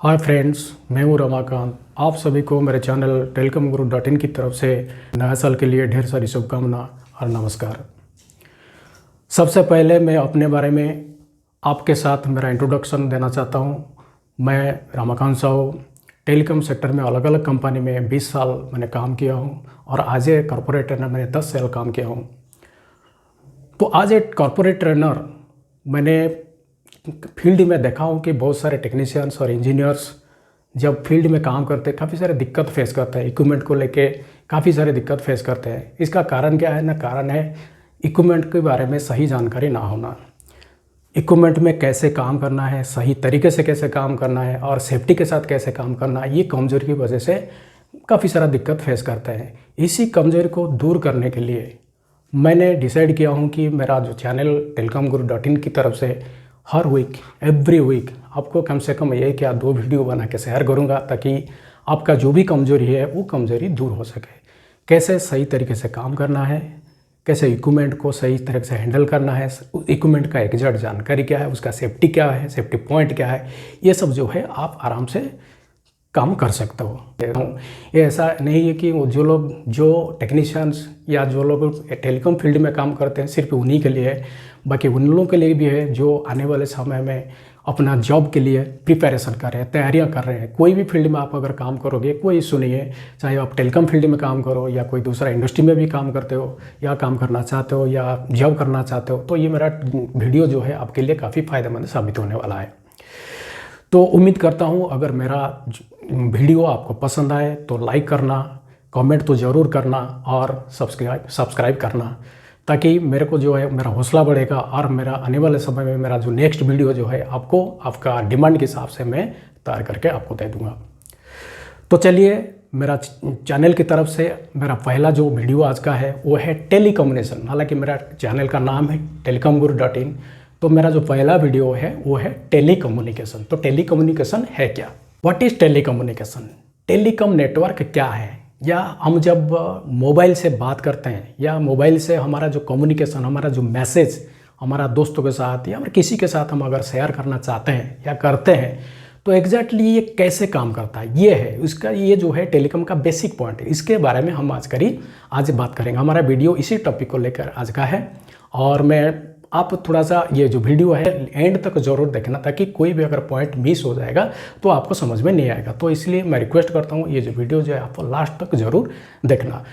Hi friends, मैं हूँ रमाकांत। आप सभी को मेरे चैनल telecomguru.in की तरफ से नया साल के लिए ढेर सारी शुभकामना और नमस्कार। सबसे पहले मैं अपने बारे में आपके साथ मेरा इंट्रोडक्शन देना चाहता हूँ। मैं रमाकांत साहू टेलीकॉम सेक्टर में अलग अलग कंपनी में 20 साल मैंने काम किया हूँ और आज ए कॉर्पोरेट ट्रेनर मैंने 10 साल काम किया हूँ। तो आज ए कॉर्पोरेट ट्रेनर मैंने फील्ड में देखा हूँ कि बहुत सारे टेक्नीशियंस और इंजीनियर्स जब फील्ड में काम करते हैं काफ़ी सारे दिक्कत फेस करते हैं। इक्विपमेंट को लेके काफ़ी सारे दिक्कत फेस करते हैं। इसका कारण क्या है ना, कारण है इक्विपमेंट के बारे में सही जानकारी ना होना। इक्विपमेंट में कैसे काम करना है, सही तरीके से कैसे काम करना है और सेफ्टी के साथ कैसे काम करना है, ये कमज़ोरी की वजह से काफ़ी सारा दिक्कत फेस करते हैं। इसी कमज़ोरी को दूर करने के लिए मैंने डिसाइड किया हूँ कि मेरा जो चैनल telecomguru.in की तरफ से हर वीक एवरी वीक आपको कम से कम 1 या 2 वीडियो बना के शेयर करूँगा ताकि आपका जो भी कमज़ोरी है वो कमज़ोरी दूर हो सके। कैसे सही तरीके से काम करना है, कैसे इक्विपमेंट को सही तरह से हैंडल करना है, इक्विपमेंट का एग्जैक्ट जानकारी क्या है, उसका सेफ्टी क्या है, सेफ्टी पॉइंट क्या है, ये सब जो है आप आराम से काम कर सकते हो। ये ऐसा नहीं है कि जो टेक्नीशियंस या जो लोग टेलीकॉम फील्ड में काम करते हैं सिर्फ उन्हीं के लिए है, बाकी उन लोगों के लिए भी है जो आने वाले समय में अपना जॉब के लिए प्रिपरेशन कर रहे हैं, तैयारियां कर रहे हैं। कोई भी फील्ड में आप अगर काम करोगे कोई इशू नहीं है, चाहे आप टेलीकॉम फील्ड में काम करो या कोई दूसरा इंडस्ट्री में भी काम करते हो या काम करना चाहते हो या जॉब करना चाहते हो, तो ये मेरा वीडियो जो है आपके लिए काफ़ी फ़ायदेमंद साबित होने वाला है। तो उम्मीद करता हूँ अगर मेरा वीडियो आपको पसंद आए तो लाइक करना, कमेंट तो ज़रूर करना और सब्सक्राइब करना, ताकि मेरे को जो है मेरा हौसला बढ़ेगा और मेरा आने वाले समय में मेरा जो नेक्स्ट वीडियो जो है आपको आपका डिमांड के हिसाब से मैं तैयार करके आपको दे दूँगा। तो चलिए, मेरा चैनल की तरफ से मेरा पहला जो वीडियो आज का है वो है टेलीकम्युनिकेशन। हालांकि मेरा चैनल का नाम है telecomguru.in, तो मेरा जो पहला वीडियो है वो है टेलीकम्युनिकेशन। तो टेलीकम्युनिकेशन है क्या? What is telecommunication? Telecom network क्या है? या हम जब मोबाइल से बात करते हैं या मोबाइल से हमारा जो कम्युनिकेशन, हमारा जो मैसेज हमारा दोस्तों के साथ या किसी के साथ हम अगर शेयर करना चाहते हैं या करते हैं, तो एग्जैक्टली ये कैसे काम करता है, ये है उसका, ये जो है टेलीकॉम का बेसिक पॉइंट है। इसके बारे में हम आज बात करेंगे। हमारा वीडियो इसी टॉपिक को लेकर आज का है और मैं आप थोड़ा सा ये जो वीडियो है एंड तक ज़रूर देखना, ताकि कोई भी अगर पॉइंट मिस हो जाएगा तो आपको समझ में नहीं आएगा। तो इसलिए मैं रिक्वेस्ट करता हूँ ये जो वीडियो जो है आपको लास्ट तक ज़रूर देखना।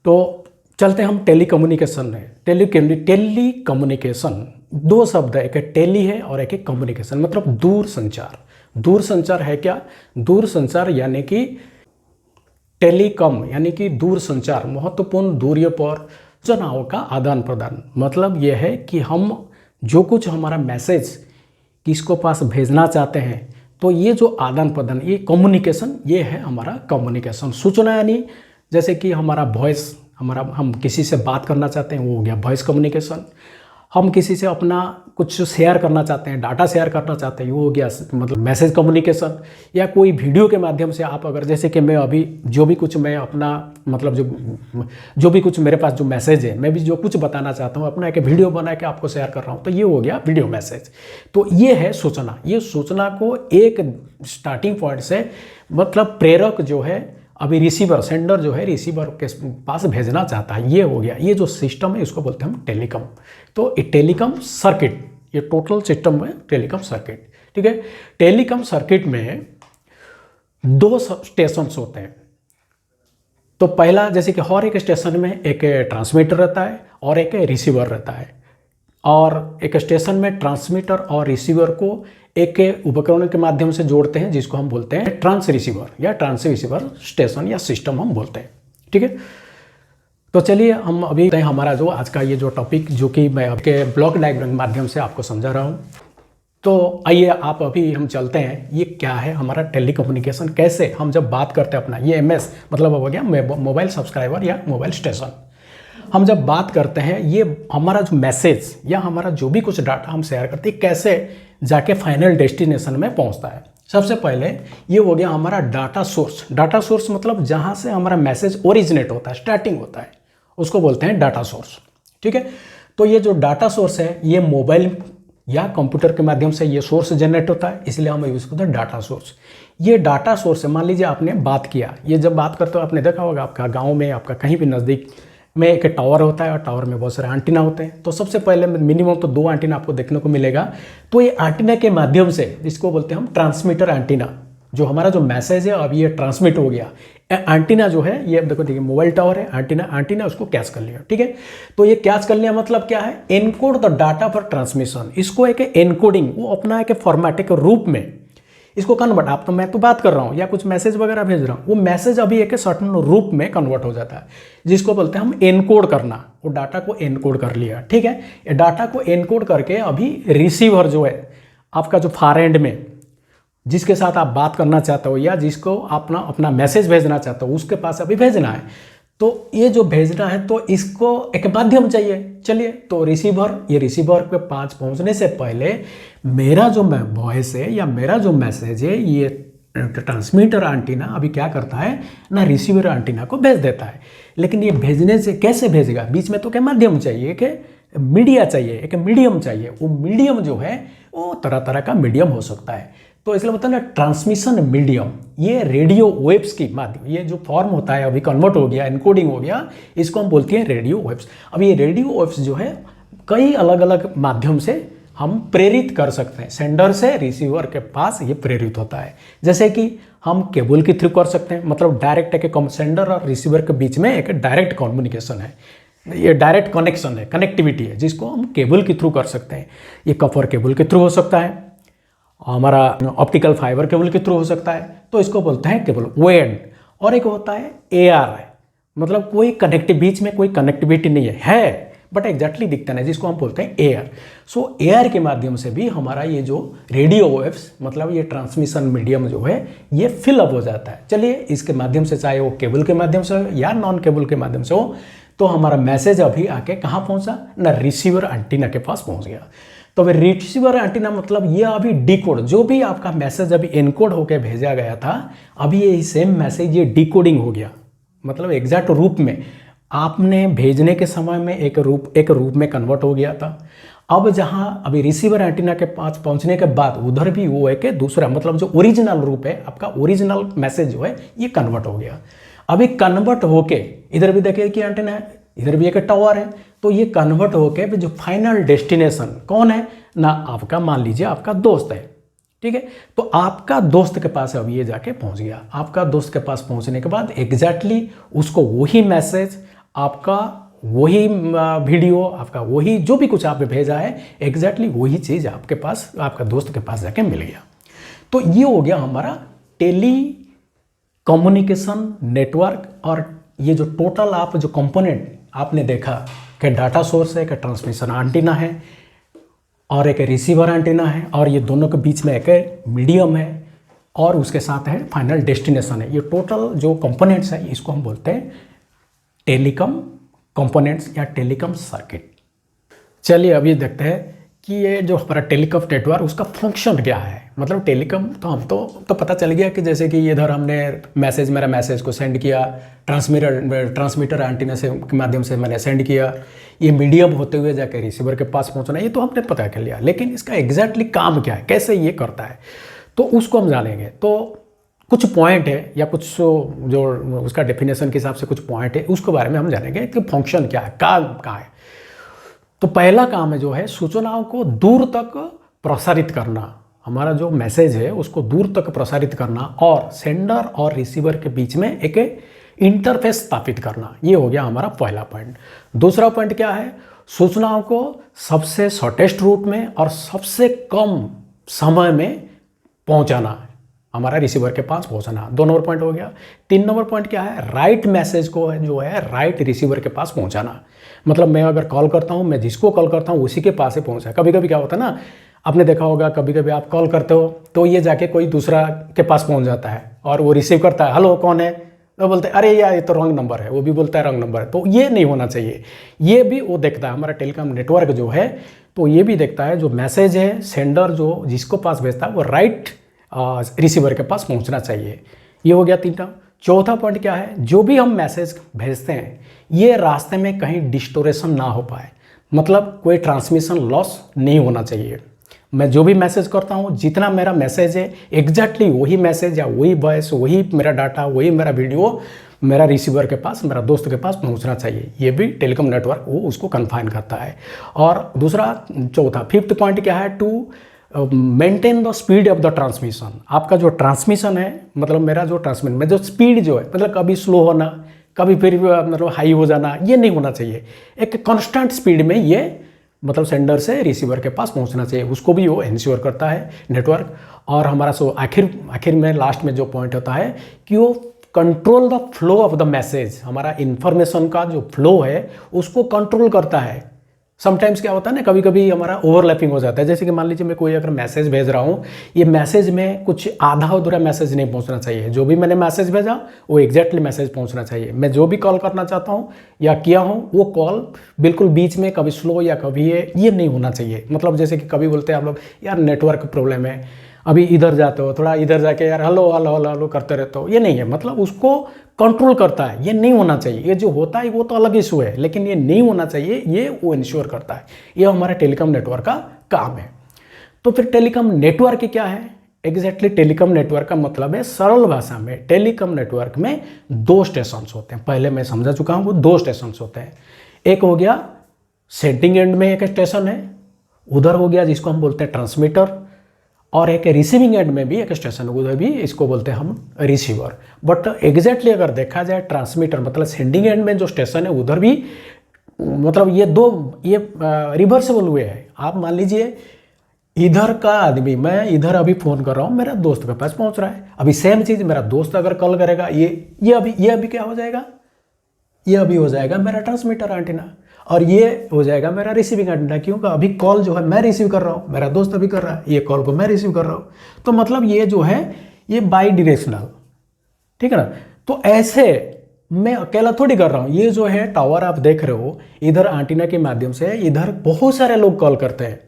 तो चलते हैं हम टेलीकम्युनिकेशन में। टेलीकम्युनिकेशन 2 शब्द है, एक टेली है और एक कम्युनिकेशन, मतलब दूर संचार। दूर संचार है क्या? दूर संचार यानी कि टेलीकॉम यानी कि दूर संचार, महत्वपूर्ण दूरियों पर सूचनाओं का आदान प्रदान। मतलब यह है कि हम जो कुछ हमारा मैसेज किसको पास भेजना चाहते हैं, तो ये जो आदान प्रदान, ये कम्युनिकेशन, ये है हमारा कम्युनिकेशन। सूचना यानी जैसे कि हमारा वॉइस, हम किसी से बात करना चाहते हैं वो हो गया वॉइस कम्युनिकेशन। हम किसी से अपना कुछ शेयर करना चाहते हैं, डाटा शेयर करना चाहते हैं, वो हो गया मतलब मैसेज कम्युनिकेशन। या कोई वीडियो के माध्यम से आप अगर, जैसे कि मैं अभी जो भी कुछ मैं अपना मतलब जो भी कुछ मेरे पास जो मैसेज है, मैं भी जो कुछ बताना चाहता हूँ अपना एक वीडियो बना के आपको शेयर कर रहा हूँ, तो ये हो गया वीडियो मैसेज। तो ये है सूचना। ये सूचना को एक स्टार्टिंग पॉइंट से मतलब प्रेरक जो है, अभी रिसीवर, सेंडर जो है रिसीवर के पास भेजना चाहता है, ये हो गया। ये जो सिस्टम है इसको बोलते हैं हम टेलीकॉम। तो टेलीकॉम सर्किट, ये टोटल सिस्टम है टेलीकॉम सर्किट। ठीक है, टेलीकॉम सर्किट में 2 स्टेशंस होते हैं। तो पहला, जैसे कि हर एक स्टेशन में एक ट्रांसमीटर रहता है और एक रिसीवर रहता है, और एक स्टेशन में ट्रांसमीटर और रिसीवर को एक उपकरण के माध्यम से जोड़ते हैं, जिसको हम बोलते हैं ट्रांस रिसीवर या ट्रांस रिसीवर स्टेशन या सिस्टम हम बोलते हैं। ठीक है, तो चलिए हम अभी हमारा जो आज का ये जो टॉपिक, जो कि मैं आपके ब्लॉक डायग्राम के माध्यम से आपको समझा रहा हूँ, तो आइए आप अभी हम चलते हैं ये क्या है हमारा टेलीकम्युनिकेशन। कैसे हम जब बात करते हैं अपना, ये MS मतलब हो गया मोबाइल सब्सक्राइबर या मोबाइल स्टेशन। हम जब बात करते हैं ये हमारा जो मैसेज या हमारा जो भी कुछ डाटा हम शेयर करते हैं कैसे जाके फाइनल डेस्टिनेशन में पहुंचता है। सबसे पहले ये हो गया हमारा डाटा सोर्स। डाटा सोर्स मतलब जहां से हमारा मैसेज ओरिजिनेट होता है, स्टार्टिंग होता है, उसको बोलते हैं डाटा सोर्स। ठीक है, तो ये जो डाटा सोर्स है ये मोबाइल या कंप्यूटर के माध्यम से ये सोर्स जनरेट होता है, इसलिए हम यूज़ करते हैं डाटा सोर्स। ये डाटा सोर्स है, मान लीजिए आपने बात किया, ये जब बात करते हो आपने देखा होगा आपका गांव में, आपका कहीं भी नज़दीक में एक टावर होता है और टावर में बहुत सारे एंटीना होते हैं। तो सबसे पहले मिनिमम तो 2 एंटीना आपको देखने को मिलेगा। तो ये एंटीना के माध्यम से, जिसको बोलते हैं हम ट्रांसमीटर एंटीना, जो हमारा जो मैसेज है अब ये ट्रांसमिट हो गया। एंटीना जो है ये देखो, देखिए मोबाइल टावर है, एंटीना उसको कैच कर लिया, ठीक है। तो ये कैच कर लिया मतलब क्या है, encode the data for transmission. इसको एक एनकोडिंग, वो अपना एक फॉर्मेट के रूप में इसको कन्वर्ट, आप तो मैं तो बात कर रहा हूँ या कुछ मैसेज वगैरह भेज रहा हूँ, वो मैसेज अभी एक सर्टन रूप में कन्वर्ट हो जाता है, जिसको बोलते हैं हम एनकोड करना। वो डाटा को एनकोड कर लिया, ठीक है। ये डाटा को एनकोड करके अभी रिसीवर जो है आपका, जो फार एंड में जिसके साथ आप बात करना चाहते हो या जिसको अपना मैसेज भेजना चाहते हो, उसके पास अभी भेजना है। तो ये जो भेजना है तो इसको एक माध्यम चाहिए। चलिए, तो रिसीवर, ये रिसीवर के पास पहुंचने से पहले मेरा जो वॉइस है या मेरा जो मैसेज है, ये ट्रांसमीटर एंटीना अभी क्या करता है ना, रिसीवर एंटीना को भेज देता है। लेकिन ये भेजने से कैसे भेजेगा, बीच में तो क्या माध्यम चाहिए, कि मीडिया चाहिए, एक मीडियम चाहिए। वो मीडियम जो है वो तरह तरह का मीडियम हो सकता है। तो इसलिए बताया ना, ट्रांसमिशन मीडियम, ये रेडियो वेव्स की माध्यम, ये जो फॉर्म होता है अभी कन्वर्ट हो गया, एनकोडिंग हो गया, इसको हम बोलते हैं रेडियो वेव्स। अब ये रेडियो वेव्स जो है कई अलग अलग माध्यम से हम प्रेरित कर सकते हैं, सेंडर से रिसीवर के पास ये प्रेरित होता है। जैसे कि हम केबल के थ्रू कर सकते हैं, मतलब डायरेक्ट एक सेंडर और रिसीवर के बीच में एक डायरेक्ट कम्युनिकेशन है, ये डायरेक्ट कनेक्शन है, कनेक्टिविटी है, जिसको हम केबल के थ्रू कर सकते हैं। ये कॉपर केबल के थ्रू हो सकता है, हमारा ऑप्टिकल फाइबर केबल के थ्रू हो सकता है, तो इसको बोलते हैं केबल वेड। और एक होता है AR, मतलब कोई कनेक्टिव, बीच में कोई कनेक्टिविटी नहीं है बट एग्जैक्टली दिखता नहीं, जिसको हम बोलते हैं एयर। सो एयर के माध्यम से भी हमारा ये जो रेडियो वेव्स, मतलब ये ट्रांसमिशन मीडियम जो है ये फिलअप हो जाता है। चलिए, इसके माध्यम से, चाहे वो केबल के माध्यम से हो या नॉन केबल के माध्यम से हो, तो हमारा मैसेज अभी आके कहाँ पहुँचा ना, रिसीवर एंटीना के पास पहुँच गया। तो वे रिसीवर एंटीना मतलब ये अभी डिकोड, जो भी आपका मैसेज अभी एनकोड होकर भेजा गया था, अभी ये सेम मैसेज ये डिकोडिंग हो गया, मतलब एग्जैक्ट रूप में आपने भेजने के समय में एक रूप में कन्वर्ट हो गया था। अब जहां अभी रिसीवर एंटीना के पास पहुंचने के बाद उधर भी वो है कि दूसरा, मतलब जो ओरिजिनल रूप है आपका, ओरिजिनल मैसेज जो है ये कन्वर्ट हो गया। अभी कन्वर्ट होके इधर भी देखिए कि एंटीना है, इधर भी एक टावर है, तो ये कन्वर्ट होके जो फाइनल डेस्टिनेशन कौन है ना, आपका मान लीजिए आपका दोस्त है, ठीक है। तो आपका दोस्त के पास अभी ये जाके पहुंच गया। आपका दोस्त के पास पहुंचने के बाद एग्जैक्टली उसको वही मैसेज, आपका वही वीडियो, आपका वही जो भी कुछ आपने भेजा है, एग्जैक्टली वही चीज़ आपके पास, आपका दोस्त के पास जाके मिल गया। तो ये हो गया हमारा टेली कम्युनिकेशन नेटवर्क। और ये जो टोटल आप जो कंपोनेंट आपने देखा कि डाटा सोर्स है, कि ट्रांसमिशन एंटीना है और एक रिसीवर एंटीना है, और ये दोनों के बीच में एक मीडियम है, और उसके साथ है फाइनल डेस्टिनेशन है। ये टोटल जो कंपोनेंट्स है इसको हम बोलते हैं टेलीकॉम कंपोनेंट्स या टेलीकॉम सर्किट। चलिए अभी देखते हैं कि ये जो हमारा टेलीकॉम नेटवर्क, उसका फंक्शन क्या है। मतलब टेलीकॉम तो हम तो पता चल गया कि जैसे कि इधर हमने मेरा मैसेज को सेंड किया, ट्रांसमीटर एंटीना से के माध्यम से मैंने सेंड किया, ये मीडियम होते हुए जाकर रिसीवर के पास पहुंचना, ये तो हमने पता कर लिया। लेकिन इसका एग्जैक्टली काम क्या है, कैसे ये करता है, तो उसको हम जानेंगे। तो कुछ पॉइंट है या कुछ जो उसका डेफिनेशन के हिसाब से कुछ पॉइंट है, उसके बारे में हम जानेंगे कि फंक्शन क्या है, काम क्या है। तो पहला काम है जो है सूचनाओं को दूर तक प्रसारित करना। हमारा जो मैसेज है उसको दूर तक प्रसारित करना और सेंडर और रिसीवर के बीच में एक इंटरफेस स्थापित करना। ये हो गया हमारा पहला पॉइंट। दूसरा पॉइंट क्या है, सूचनाओं को सबसे शॉर्टेस्ट रूट में और सबसे कम समय में पहुंचाना, हमारा रिसीवर के पास पहुंचाना। 2 नंबर पॉइंट हो गया। 3 नंबर पॉइंट क्या है, राइट मैसेज को जो है राइट रिसीवर के पास पहुंचाना। मतलब मैं अगर कॉल करता हूं, मैं जिसको कॉल करता हूं उसी के पास ही पहुंचा। कभी कभी क्या होता है ना, आपने देखा होगा, कभी कभी आप कॉल करते हो तो ये जाके कोई दूसरा के पास पहुंच जाता है और वो रिसीव करता है, हेलो कौन है, तो बोलते हैं अरे यार ये तो रॉन्ग नंबर है, वो भी बोलता है रॉन्ग नंबर है। तो ये नहीं होना चाहिए। ये भी वो देखता है, हमारा टेलीकॉम नेटवर्क जो है तो ये भी देखता है जो मैसेज है सेंडर जो जिसको पास भेजता है वो राइट रिसीवर के पास पहुंचना चाहिए। ये हो गया 3। चौथा पॉइंट क्या है, जो भी हम मैसेज भेजते हैं ये रास्ते में कहीं डिस्टोरेशन ना हो पाए, मतलब कोई ट्रांसमिशन लॉस नहीं होना चाहिए। मैं जो भी मैसेज करता हूँ, जितना मेरा मैसेज है एग्जैक्टली वही मैसेज या वही वॉइस, वही मेरा डाटा, वही मेरा वीडियो मेरा रिसीवर के पास, मेरा दोस्त के पास पहुंचना चाहिए। ये भी टेलीकॉम नेटवर्क वो उसको कन्फाइन करता है। और दूसरा, चौथा, फिफ्थ पॉइंट क्या है, to maintain the speed of the transmission. आपका जो ट्रांसमिशन है, मतलब मेरा जो ट्रांसमिशन में जो स्पीड जो है, मतलब कभी स्लो होना, कभी फिर मतलब हाई हो जाना, ये नहीं होना चाहिए। एक कांस्टेंट स्पीड में ये मतलब सेंडर से रिसीवर के पास पहुंचना चाहिए, उसको भी वो इंश्योर करता है नेटवर्क। और हमारा सो आखिर में लास्ट में जो पॉइंट होता है कि वो control the flow of the message. हमारा इन्फॉर्मेशन का जो फ्लो है उसको कंट्रोल करता है। समटाइम्स क्या होता है ना, कभी कभी हमारा ओवरलैपिंग हो जाता है। जैसे कि मान लीजिए मैं कोई अगर मैसेज भेज रहा हूँ, ये मैसेज में कुछ आधा अधूरा मैसेज नहीं पहुँचना चाहिए। जो भी मैंने मैसेज भेजा वो एग्जैक्टली मैसेज पहुँचना चाहिए। मैं जो भी कॉल करना चाहता हूँ या किया हूँ, वो कॉल बिल्कुल बीच में कभी स्लो या कभी ये नहीं होना चाहिए। मतलब जैसे कि कभी बोलते हैं आप लोग, यार नेटवर्क प्रॉब्लम है, अभी इधर जाते हो, थोड़ा इधर जाके यार हेलो हेलो हेलो हेलो करते रहते हो, ये नहीं है। मतलब उसको कंट्रोल करता है, ये नहीं होना चाहिए। ये जो होता है वो तो अलग इशू है, लेकिन ये नहीं होना चाहिए, ये वो इंश्योर करता है। ये हमारे टेलीकॉम नेटवर्क का काम है। तो फिर टेलीकॉम नेटवर्क क्या है? एग्जैक्टली टेलीकॉम नेटवर्क का मतलब है, सरल भाषा में टेलीकॉम नेटवर्क में दो स्टेशन होते हैं। पहले मैं समझा चुका हूँ, वो दो स्टेशन होते हैं। एक हो गया सेंडिंग एंड में एक स्टेशन है, उधर हो गया जिसको हम बोलते हैं ट्रांसमीटर, और एक रिसीविंग एंड में भी एक स्टेशन, उधर भी इसको बोलते हैं हम रिसीवर। बट एग्जैक्टली अगर देखा जाए ट्रांसमीटर मतलब सेंडिंग एंड में जो स्टेशन है उधर भी मतलब ये रिवर्सेबल हुए हैं। आप मान लीजिए इधर का आदमी, मैं इधर अभी फ़ोन कर रहा हूँ, मेरा दोस्त के पास पहुँच रहा है। अभी सेम चीज़ मेरा दोस्त अगर कॉल करेगा, ये अभी क्या हो जाएगा, ये अभी हो जाएगा मेरा ट्रांसमीटर एंटीना, और ये हो जाएगा मेरा रिसीविंग एंटीना। क्योंकि अभी कॉल जो है मैं रिसीव कर रहा हूँ, मेरा दोस्त अभी कर रहा है, ये कॉल को मैं रिसीव कर रहा हूँ। तो मतलब ये जो है ये बाई डायरेक्शनल, ठीक है ना। तो ऐसे मैं अकेला थोड़ी कर रहा हूँ। ये जो है टावर आप देख रहे हो, इधर एंटीना के माध्यम से इधर बहुत सारे लोग कॉल करते हैं।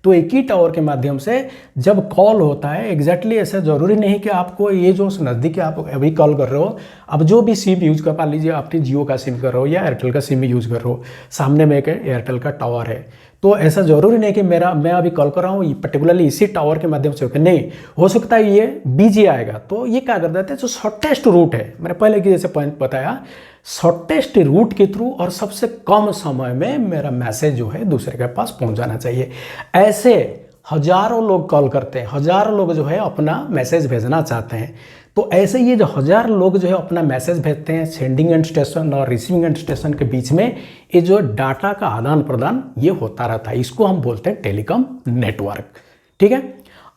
तो एक ही टावर के माध्यम से जब कॉल होता है, एग्जैक्टली ऐसा ज़रूरी नहीं कि आपको ये जो नज़दीक आप अभी कॉल कर रहे हो, अब जो भी सिम यूज़ कर पा लीजिए, अपनी जियो का सिम कर रहे हो या एयरटेल का सिम यूज़ कर रहे हो, सामने में एक एयरटेल का टावर है, तो ऐसा ज़रूरी नहीं कि मैं अभी कॉल कर रहा हूँ पर्टिकुलरली इसी टावर के माध्यम से, नहीं हो सकता है ये बिजी आएगा। तो ये क्या कर देते हैं, जो शॉर्टेस्ट रूट है, मैंने पहले की जैसे पॉइंट बताया, शॉर्टेस्ट रूट के थ्रू और सबसे कम समय में मेरा मैसेज जो है दूसरे के पास पहुंच जाना चाहिए। ऐसे हजारों लोग कॉल करते हैं, हजारों लोग जो है अपना मैसेज भेजना चाहते हैं। तो ऐसे ये जो हजार लोग जो है अपना मैसेज भेजते हैं, सेंडिंग एंड स्टेशन और रिसीविंग एंड स्टेशन के बीच में ये जो डाटा का आदान प्रदान ये होता रहता है, इसको हम बोलते हैं टेलीकॉम नेटवर्क। ठीक है,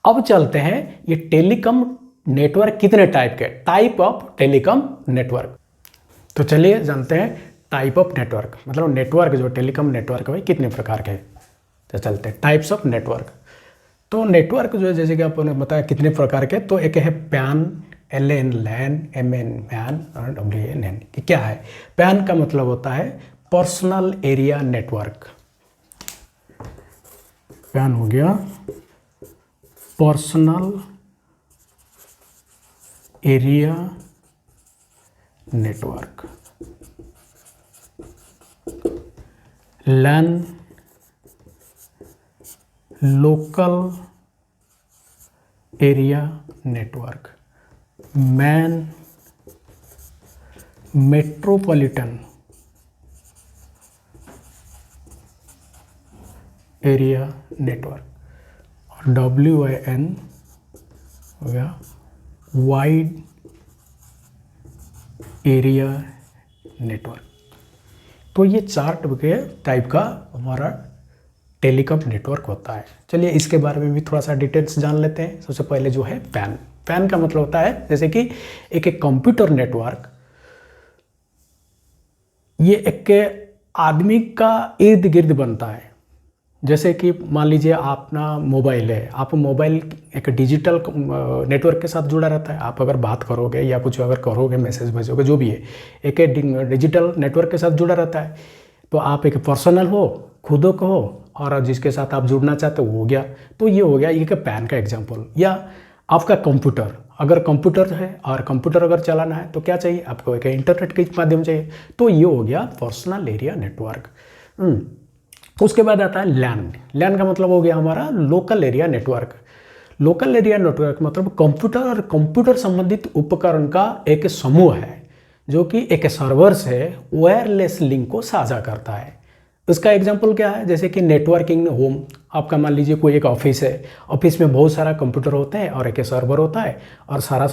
अब चलते हैं ये टेलीकॉम नेटवर्क कितने टाइप के, टाइप ऑफ टेलीकॉम नेटवर्क। तो चलिए जानते हैं टाइप ऑफ नेटवर्क, मतलब नेटवर्क जो टेलीकॉम नेटवर्क है कितने प्रकार के हैं। तो चलते हैं टाइप्स ऑफ नेटवर्क। तो नेटवर्क जो है जैसे कि आपने बताया कितने प्रकार के, तो एक है पैन, LAN लैन, MN मैन और WAN। क्या है पैन? का मतलब होता है पर्सनल एरिया नेटवर्क। पैन हो गया personal area network. LAN local area network. MAN metropolitan area network. और WAN हो गया वाइड एरिया नेटवर्क। तो ये चार टाइप का हमारा टेलीकॉम नेटवर्क होता है। चलिए इसके बारे में भी थोड़ा सा डिटेल्स जान लेते हैं। सबसे पहले जो है पैन। पैन का मतलब होता है जैसे कि एक कंप्यूटर नेटवर्क, ये एक आदमी का इर्द गिर्द बनता है। जैसे कि मान लीजिए अपना मोबाइल है, आप मोबाइल एक डिजिटल नेटवर्क के साथ जुड़ा रहता है। आप अगर बात करोगे या कुछ अगर करोगे, मैसेज भेजोगे, जो भी है, एक डिजिटल नेटवर्क के साथ जुड़ा रहता है। तो आप एक पर्सनल हो, खुद को हो, और जिसके साथ आप जुड़ना चाहते हो वो हो गया। तो ये हो गया एक पैन का एग्जाम्पल। या आपका कंप्यूटर, अगर कंप्यूटर है और कंप्यूटर अगर चलाना है तो क्या चाहिए आपको, एक इंटरनेट के माध्यम चाहिए। तो ये हो गया पर्सनल एरिया नेटवर्क। उसके बाद आता है लैन। लैन का मतलब हो गया हमारा local area network. Local area network मतलब कंप्यूटर और कंप्यूटर संबंधित उपकरण का एक समूह है जो कि एक सर्वर से वायरलेस लिंक को साझा करता है। उसका एग्जांपल क्या है, जैसे कि नेटवर्किंग होम। आपका मान लीजिए कोई एक ऑफिस है, ऑफिस में बहुत सारा कंप्यूटर होते हैं और एक सर्वर होता है और सारा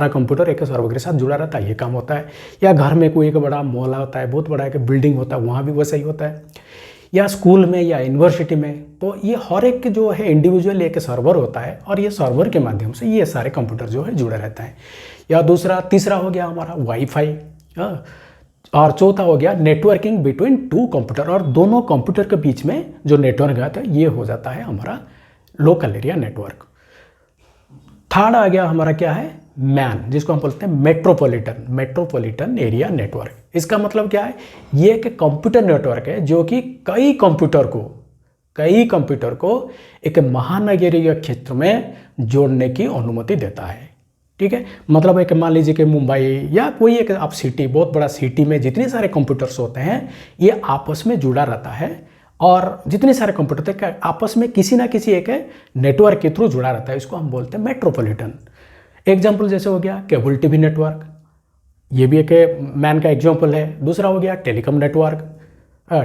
कंप्यूटर एक सर्वर के साथ जुड़ा रहता है, ये काम होता है। या घर में कोई एक बड़ा मॉल होता है, बहुत बड़ा एक बिल्डिंग होता है, वहाँ भी वैसा ही होता है। या स्कूल में या यूनिवर्सिटी में, तो ये हर एक जो है इंडिविजुअल एक सर्वर होता है और ये सर्वर के माध्यम से ये सारे कंप्यूटर जो है जुड़े रहते हैं। या तीसरा हो गया हमारा वाईफाई। और चौथा हो गया नेटवर्किंग बिटवीन टू कंप्यूटर, और दोनों कंप्यूटर के बीच में जो नेटवर्क आता है ये हो जाता है हमारा लोकल एरिया नेटवर्क। थर्ड आ गया हमारा क्या है, मैन, जिसको हम बोलते हैं मेट्रोपॉलिटन एरिया नेटवर्क। इसका मतलब क्या है, ये एक कंप्यूटर नेटवर्क है जो कि कई कंप्यूटर को एक महानगरीय क्षेत्र में जोड़ने की अनुमति देता है। ठीक है, मतलब एक मान लीजिए कि मुंबई या कोई एक आप सिटी, बहुत बड़ा सिटी में जितने सारे कंप्यूटर्स होते हैं ये आपस में जुड़ा रहता है, और जितने सारे कंप्यूटर आपस में किसी ना किसी एक नेटवर्क के थ्रू जुड़ा रहता है, इसको हम बोलते हैं मेट्रोपॉलिटन। एग्जाम्पल जैसे हो गया केबल टीवी नेटवर्क, ये भी एक मैन का एग्जाम्पल है। दूसरा हो गया टेलीकॉम नेटवर्क,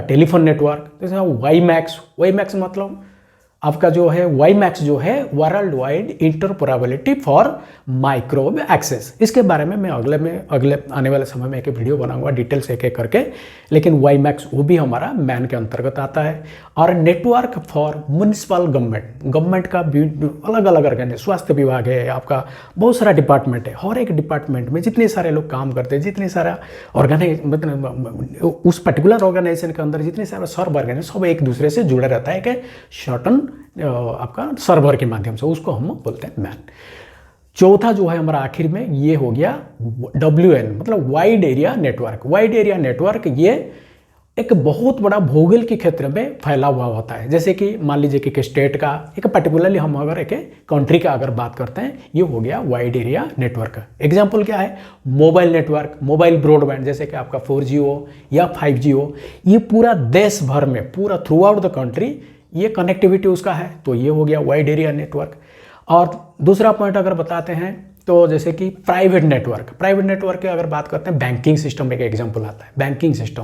टेलीफोन नेटवर्क, जैसे वाईमैक्स मतलब आपका जो है वाईमैक्स जो है world wide interoperability for microwave access. इसके बारे में मैं अगले आने वाले समय में एक वीडियो बनाऊंगा डिटेल से एक करके, लेकिन वाईमैक्स वो भी हमारा मैन के अंतर्गत आता है। और नेटवर्क फॉर म्युनिसिपल गवर्नमेंट का भी अलग अलग ऑर्गेनाइजेशन, स्वास्थ्य विभाग है आपका, बहुत सारा डिपार्टमेंट है, हर एक डिपार्टमेंट में जितने सारे लोग काम करते हैं, जितने सारा मतलब उस पर्टिकुलर ऑर्गेनाइजेशन के अंदर जितने सारे सर्व ऑर्गेनाइजेशन सब एक दूसरे से जुड़ा रहता है कि शॉर्टन आपका सर्वर के माध्यम से, उसको हम बोलते हैं मैन। चौथा जो है हमारा आखिर में ये हो गया WAN मतलब वाइड एरिया नेटवर्क। ये एक बहुत बड़ा भौगोलिक के क्षेत्र में फैला हुआ होता है। जैसे कि मान लीजिए कि स्टेट का एक पर्टिकुलरली हम अगर एक कंट्री का अगर बात करते हैं, ये हो गया वाइड एरिया नेटवर्क। एग्जांपल क्या है, मोबाइल नेटवर्क, मोबाइल ब्रॉडबैंड, जैसे कि आपका 4G हो या 5G हो, ये पूरा देश भर में पूरा थ्रू आउट द कंट्री ये कनेक्टिविटी उसका है, तो ये हो गया वाइड एरिया नेटवर्क। और दूसरा पॉइंट अगर बताते हैं तो जैसे कि प्राइवेट नेटवर्क की अगर बात करते हैं, बैंकिंग सिस्टम एक एग्जांपल आता है। बैंकिंग सिस्टम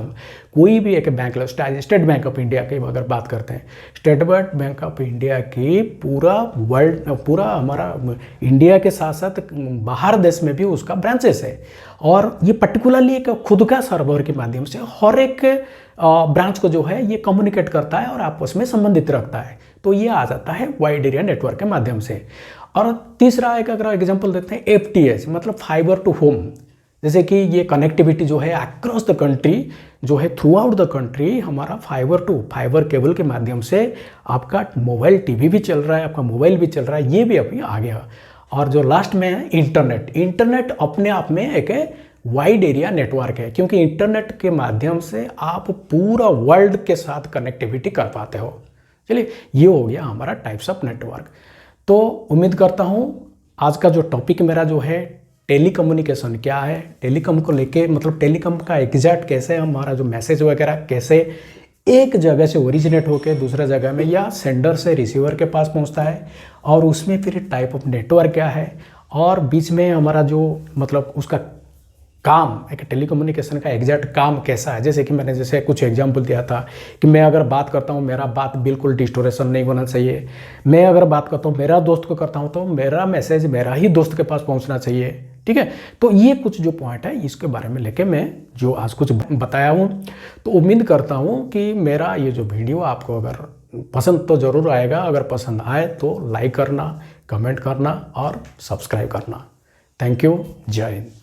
कोई भी एक bank, state bank of India की अगर बात करते हैं, स्टेट बैंक ऑफ इंडिया की पूरा हमारा इंडिया के साथ साथ बाहर देश में भी उसका ब्रांचेस है, और ये पर्टिकुलरली एक खुद का सर्वर के माध्यम से हर एक ब्रांच को जो है ये कम्युनिकेट करता है और आपस में संबंधित रखता है, तो ये आ जाता है वाइड एरिया नेटवर्क के माध्यम से। और तीसरा एक अगर एग्जांपल देते हैं FTH मतलब फाइबर टू होम, जैसे कि ये कनेक्टिविटी जो है अक्रॉस द कंट्री जो है थ्रू आउट द कंट्री हमारा फाइबर केबल के माध्यम से आपका मोबाइल टीवी भी चल रहा है, आपका मोबाइल भी चल रहा है, ये भी अभी आ गया। और जो लास्ट में है इंटरनेट अपने आप में एक वाइड एरिया नेटवर्क है, क्योंकि इंटरनेट के माध्यम से आप पूरा वर्ल्ड के साथ कनेक्टिविटी कर पाते हो। चलिए, ये हो गया हमारा टाइप्स ऑफ नेटवर्क। तो उम्मीद करता हूँ आज का जो टॉपिक मेरा जो है टेलीकम्युनिकेशन क्या है, टेलीकॉम को लेके मतलब टेलीकॉम का एग्जैक्ट कैसे हमारा जो मैसेज वगैरह कैसे एक जगह से ओरिजिनेट होकर दूसरा जगह में या सेंडर से रिसीवर के पास पहुंचता है, और उसमें फिर टाइप ऑफ नेटवर्क क्या है, और बीच में हमारा जो मतलब उसका काम एक टेलीकम्युनिकेशन का एग्जैक्ट काम कैसा है। जैसे कि मैंने जैसे कुछ एग्जांपल दिया था कि मैं अगर बात करता हूँ, मेरा बात बिल्कुल डिस्टोरेशन नहीं होना चाहिए। मैं अगर बात करता हूँ, मेरा दोस्त को करता हूँ, तो मेरा मैसेज मेरा ही दोस्त के पास पहुँचना चाहिए। ठीक है, तो ये कुछ जो पॉइंट है इसके बारे में लेके मैं जो आज कुछ बताया हूँ, तो उम्मीद करता हूँ कि मेरा ये जो वीडियो आपको अगर पसंद तो ज़रूर आएगा। अगर पसंद आए तो लाइक करना, कमेंट करना और सब्सक्राइब करना। थैंक यू, जय हिंद।